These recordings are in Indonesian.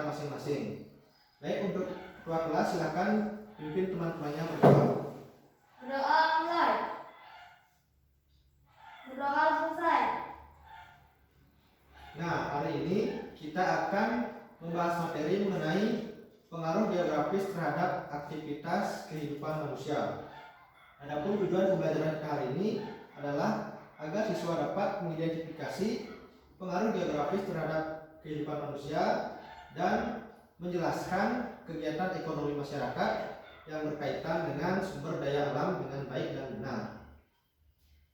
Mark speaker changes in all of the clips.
Speaker 1: sekitar masing-masing. Baik, untuk ketua kelas silakan pimpin teman-temannya berdoa.
Speaker 2: Berdoa mulai. Berdoa selesai.
Speaker 1: Nah, hari ini kita akan membahas materi mengenai pengaruh geografis terhadap aktivitas kehidupan manusia. Adapun tujuan pembelajaran kita hari ini adalah agar siswa dapat mengidentifikasi pengaruh geografis terhadap kehidupan manusia dan menjelaskan kegiatan ekonomi masyarakat yang berkaitan dengan sumber daya alam dengan baik dan benar.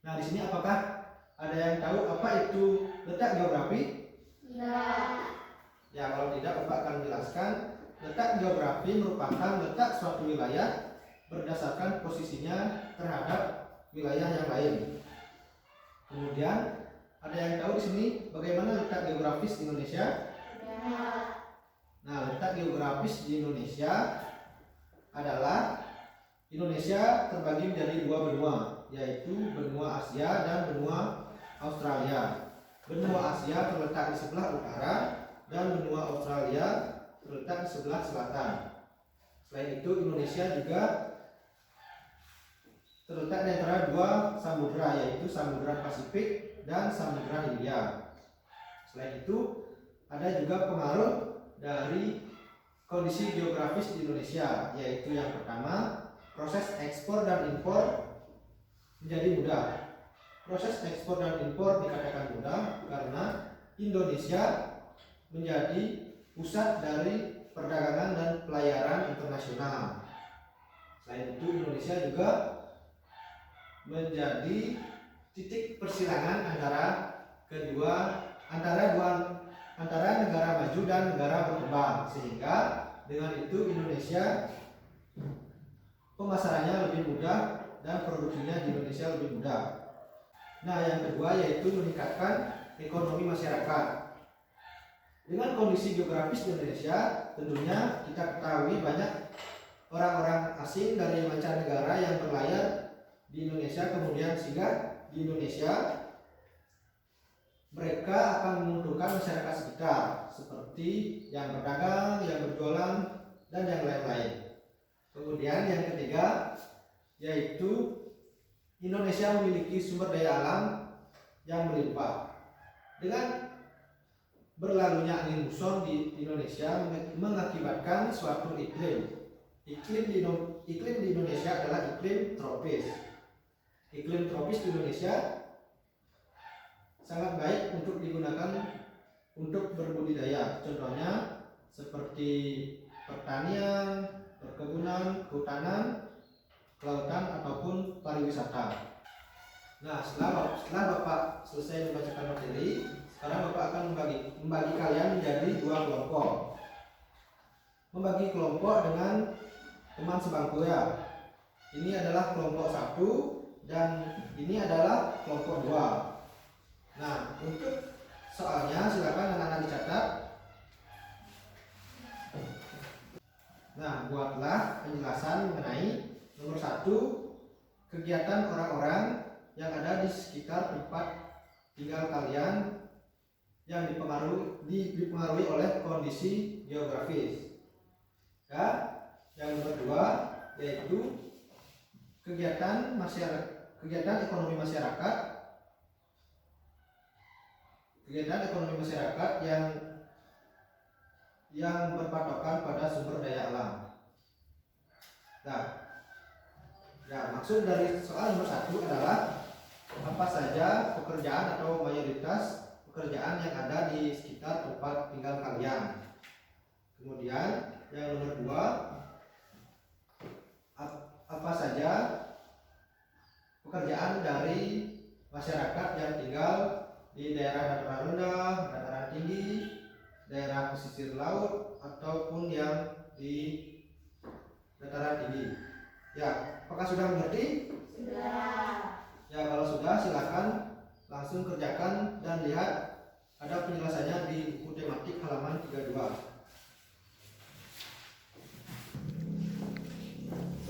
Speaker 1: Nah, di sini apakah ada yang tahu apa itu letak geografi?
Speaker 2: Tidak.
Speaker 1: Ya, kalau tidak, Bapak akan menjelaskan. Letak geografi merupakan letak suatu wilayah berdasarkan posisinya terhadap wilayah yang lain. Kemudian, ada yang tahu di sini bagaimana letak geografis di Indonesia?
Speaker 2: Tidak.
Speaker 1: Nah, letak geografis di Indonesia adalah Indonesia terbagi menjadi dua benua, yaitu benua Asia dan benua Australia. Benua Asia terletak di sebelah utara dan benua Australia terletak di sebelah selatan. Selain itu, Indonesia juga terletak di antara dua samudra, yaitu Samudra Pasifik dan Samudra Hindia. Selain itu, ada juga pengaruh dari kondisi geografis di Indonesia, yaitu yang pertama, proses ekspor dan impor menjadi mudah. Proses ekspor dan impor dikatakan mudah karena Indonesia menjadi pusat dari perdagangan dan pelayaran internasional. Selain itu, Indonesia juga menjadi titik persilangan antara negara maju dan negara berkembang, sehingga dengan itu Indonesia pemasarannya lebih mudah dan produksinya di Indonesia lebih mudah. Nah, yang kedua yaitu meningkatkan ekonomi masyarakat. Dengan kondisi geografis di Indonesia, tentunya kita ketahui banyak orang-orang asing dari mancanegara yang berlayar di Indonesia kemudian singgah di Indonesia. Mereka akan menguntungkan masyarakat sekitar seperti yang berdagang, yang berjualan, dan yang lain-lain. Kemudian yang ketiga yaitu Indonesia memiliki sumber daya alam yang melimpah. Dengan berlalunya angin muson di Indonesia mengakibatkan suatu iklim. Iklim di Indonesia adalah iklim tropis. Iklim tropis di Indonesia sangat baik untuk digunakan untuk berbudidaya. Contohnya seperti pertanian, perkebunan, kehutanan, kelautan ataupun pariwisata. Nah, setelah Bapak selesai membacakan materi, sekarang Bapak akan membagi kalian menjadi dua kelompok. Membagi kelompok dengan teman sebangku ya. Ini adalah kelompok 1 dan ini adalah kelompok 2. Nah, untuk soalnya silakan anak-anak dicatat. Nah, buatlah penjelasan mengenai nomor 1, kegiatan orang-orang yang ada di sekitar tempat tinggal kalian yang dipengaruhi oleh kondisi geografis. Ya, yang nomor 2 yaitu kegiatan ekonomi masyarakat. Kegiatan ekonomi masyarakat yang berpatokan pada sumber daya alam. Nah, ya, maksud dari soal nomor 1 adalah apa saja pekerjaan atau mayoritas pekerjaan yang ada di sekitar tempat tinggal kalian. Kemudian yang nomor 2, apa saja pekerjaan dari masyarakat yang tinggal di daerah dataran rendah, dataran tinggi, daerah pesisir laut ataupun yang di dataran tinggi. Ya, apakah sudah mengerti?
Speaker 2: Sudah.
Speaker 1: Ya, kalau sudah silakan langsung kerjakan dan lihat ada penjelasannya di buku tematik halaman 32.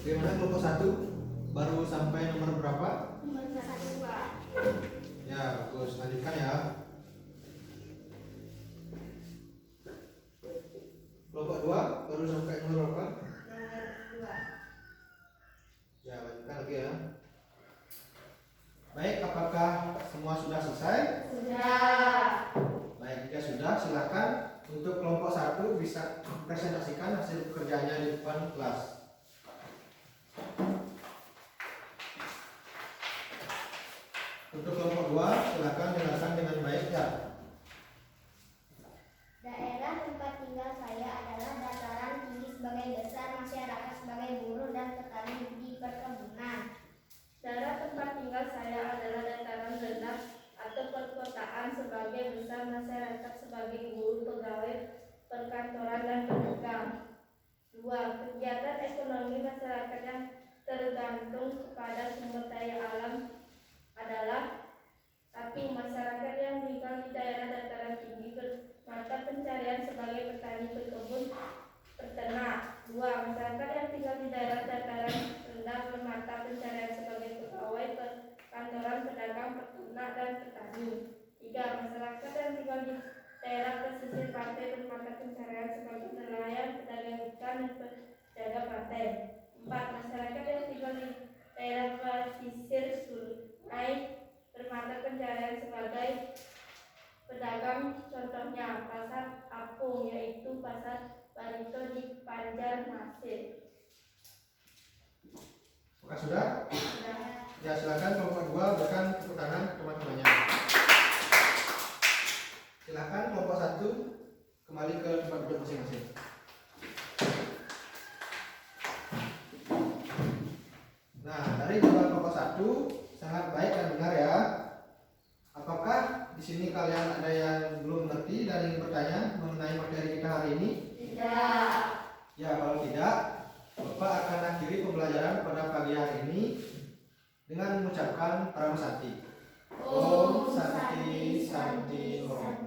Speaker 1: Bagaimana kelompok 1? Baru sampai nomor berapa?
Speaker 2: Nomor 1, Pak.
Speaker 1: Ya, bagus. Lanjutkan ya. satu bisa presentasikan hasil kerjanya di depan kelas. Untuk kelompok 2, silakan dengarkan dengan baik ya.
Speaker 2: Daerah tempat tinggal saya adalah dataran tinggi sebagai besar, masyarakat sebagai buruh dan petani di perkebunan.
Speaker 3: Daerah tempat tinggal saya adalah dataran rendah atau perkotaan sebagai besar, masyarakat sebagai buruh, pegawai perkantoran dan pedagang. 2. Kegiatan ekonomi masyarakat yang tergantung kepada sumber daya alam adalah 1. Masyarakat yang tinggal di daerah dataran tinggi bermata pencarian sebagai petani, pekebun, peternak. 2. Masyarakat yang tinggal di daerah dataran rendah bermata pencarian sebagai pegawai perkantoran, pedagang, peternak, dan petani. 3. Masyarakat yang tinggal di daerah pesisir pantai bermata pencarian sebagai nelayan, pedagang ikan, dan penjaga pantai. 4. Masyarakat yang tinggal di daerah pesisir sungai bermata pencarian sebagai pedagang, contohnya pasar apung, yaitu pasar Barito di Banjarmasin.
Speaker 1: Apakah sudah? Ya, silakan kelompok 2 berikan tepuk tangan ke teman-temannya. Silakan kelompok 1 kembali ke tempat duduk masing-masing. Nah, dari jawaban kelompok 1 sangat baik dan benar ya. Apakah di sini kalian ada yang belum mengerti dan ingin bertanya mengenai materi kita hari ini?
Speaker 2: Tidak.
Speaker 1: Ya, kalau tidak, Bapak akan akhiri pembelajaran pada pagi hari ini dengan mengucapkan Paramasanti. Om Santi Santi Om.